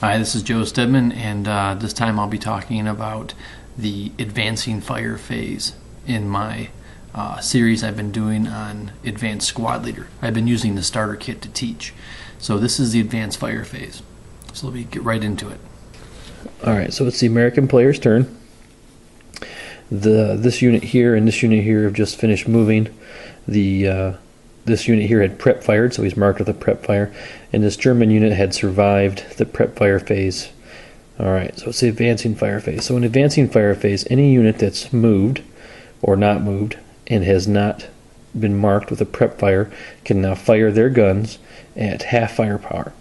Hi, this is Joe Stedman, and this time I'll be talking about the advancing fire phase in my series I've been doing on Advanced Squad Leader. I've been using the starter kit to teach. So this is the advanced fire phase. So let me get right into it. Alright, so it's the American player's turn. This unit here and this unit here have just finished moving. This unit here had prep fired, so he's marked with a prep fire, and this German unit had survived the prep fire phase. Alright, so it's the advancing fire phase. So in advancing fire phase, any unit that's moved or not moved and has not been marked with a prep fire can now fire their guns at half firepower.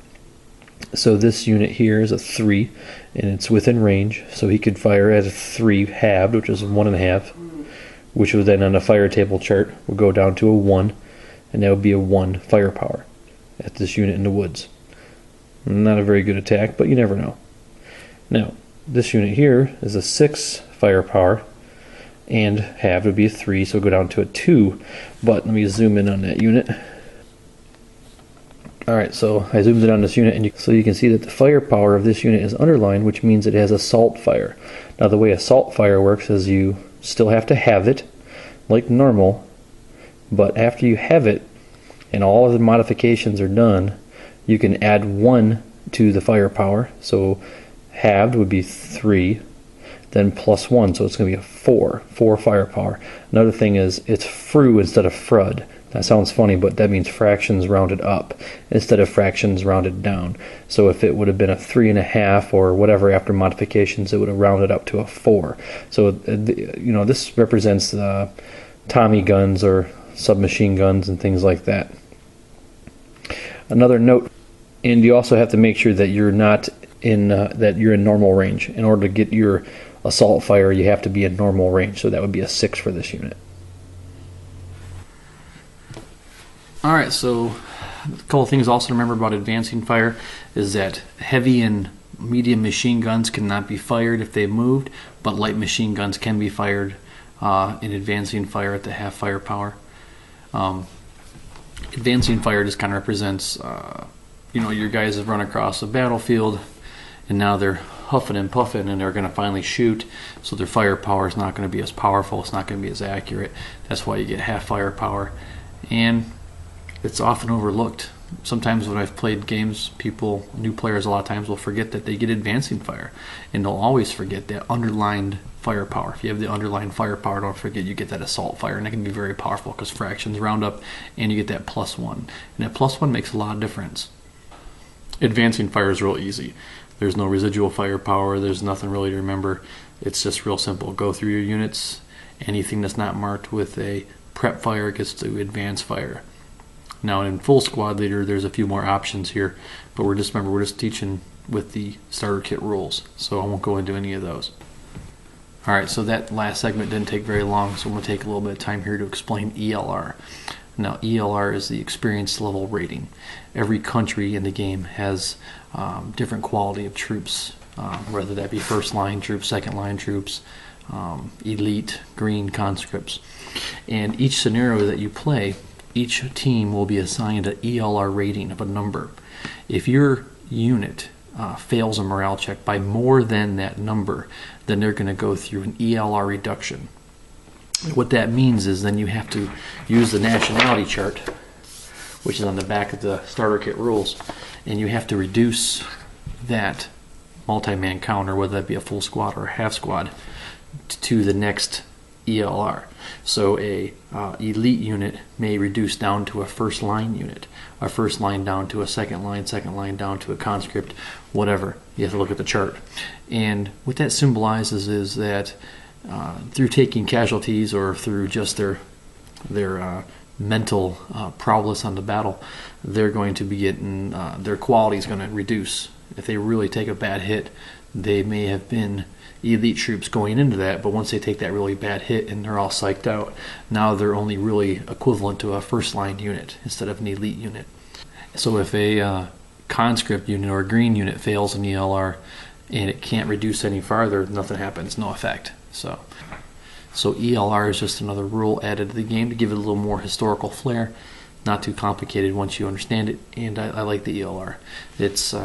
So this unit here is a 3, and it's within range, so he could fire at a 3 halved, which is 1.5, which would then on the fire table chart will go down to a 1, and that would be a 1 firepower at this unit in the woods. Not a very good attack, but you never know. Now, this unit here is a 6 firepower, and halved would be a 3, so go down to a 2, but let me zoom in on that unit. Alright, so I zoomed in on this unit, and so you can see that the firepower of this unit is underlined, which means it has assault fire. Now the way assault fire works is you still have to have it, like normal, but after you have it, and all of the modifications are done, you can add 1 to the firepower. So halved would be 3, then plus 1, so it's going to be a 4 firepower. Another thing is it's fru instead of frud. That sounds funny, but that means fractions rounded up instead of fractions rounded down. So if it would have been a 3.5 or whatever after modifications, it would have rounded up to a 4. So this represents Tommy guns or submachine guns and things like that. Another note, and you also have to make sure that you're not in you're in normal range. In order to get your assault fire, you have to be in normal range. So that would be a 6 for this unit. Alright, so a couple things also to remember about advancing fire is that heavy and medium machine guns cannot be fired if they moved, but light machine guns can be fired in advancing fire at the half firepower. Advancing fire just kind of represents, your guys have run across a battlefield and now they're huffing and puffing and they're going to finally shoot, so their firepower is not going to be as powerful, it's not going to be as accurate. That's why you get half firepower, and it's often overlooked. Sometimes when I've played games, new players a lot of times will forget that they get advancing fire, and they'll always forget that underlined firepower. If you have the underlined firepower, don't forget you get that assault fire, and that can be very powerful because fractions round up and you get that +1, and that +1 makes a lot of difference. Advancing fire is real easy. There's no residual firepower, there's nothing really to remember. It's just real simple. Go through your units, anything that's not marked with a prep fire gets to advance fire. Now in full squad leader, there's a few more options here, but we're just teaching with the starter kit rules, so I won't go into any of those. Alright, so that last segment didn't take very long, so I'm going to take a little bit of time here to explain ELR. Now ELR is the experience level rating. Every country in the game has different quality of troops, whether that be first line troops, second line troops, elite, green, conscripts. And each scenario that you play, each team will be assigned an ELR rating of a number. If your unit fails a morale check by more than that number, then they're going to go through an ELR reduction. What that means is then you have to use the nationality chart, which is on the back of the starter kit rules, and you have to reduce that multi-man counter, whether that be a full squad or a half squad, to the next ELR. So a elite unit may reduce down to a first line unit, a first line down to a second line down to a conscript, whatever. You have to look at the chart. And what that symbolizes is that through taking casualties or through just their mental prowess on the battle, they're going to be getting, their quality is going to reduce. If they really take a bad hit, they may have been elite troops going into that, but once they take that really bad hit and they're all psyched out, now they're only really equivalent to a first line unit instead of an elite unit. So if a conscript unit or a green unit fails an ELR and it can't reduce any farther, nothing happens, no effect. So ELR is just another rule added to the game to give it a little more historical flair. Not too complicated once you understand it, and I like the ELR. It's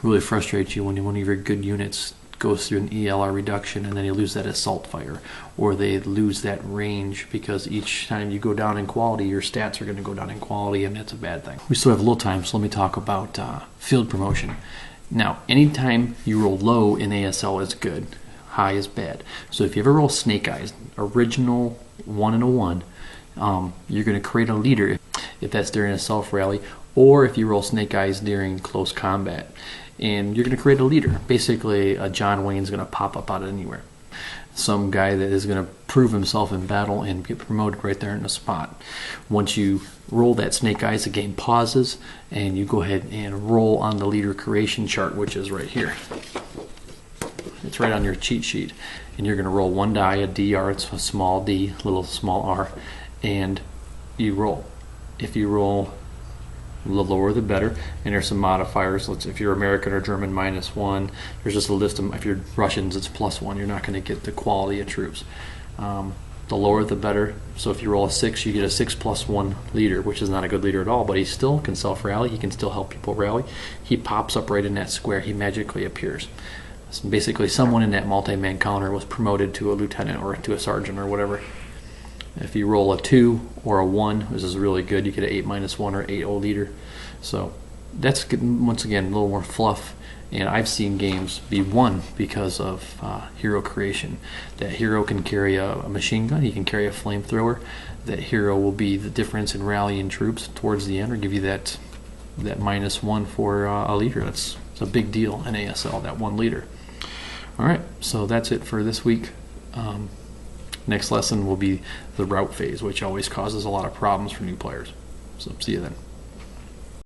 really frustrates you when one of your good units goes through an ELR reduction and then you lose that assault fire, or they lose that range, because each time you go down in quality, your stats are going to go down in quality, and that's a bad thing. We still have a little time, so let me talk about field promotion. Now, anytime you roll low in ASL is good, high is bad. So if you ever roll Snake Eyes, original 1 and a 1, you're going to create a leader if that's during a self rally, or if you roll Snake Eyes during close combat. And you're going to create a leader. Basically, a John Wayne's going to pop up out of anywhere. Some guy that is going to prove himself in battle and get promoted right there in the spot. Once you roll that Snake Eyes, the game pauses, and you go ahead and roll on the leader creation chart, which is right here. It's right on your cheat sheet. And you're going to roll one die, a DR, it's a small d, little small r, and you roll. If you roll, the lower the better, and there's some modifiers. If you're American or German, -1. There's just a list of, if you're Russians, it's +1. You're not going to get the quality of troops. The lower the better. So if you roll a 6, you get a 6+1 leader, which is not a good leader at all, but he still can self-rally. He can still help people rally. He pops up right in that square. He magically appears. So basically, someone in that multi-man counter was promoted to a lieutenant or to a sergeant or whatever. If you roll a 2 or a 1, this is really good. You get an 8-1 or 8-0 leader. So that's, once again, a little more fluff. And I've seen games be won because of hero creation. That hero can carry a machine gun. He can carry a flamethrower. That hero will be the difference in rallying troops towards the end, or give you that -1 for a leader. It's a big deal in ASL, that one leader. All right, so that's it for this week. Next lesson will be the route phase, which always causes a lot of problems for new players. So see you then.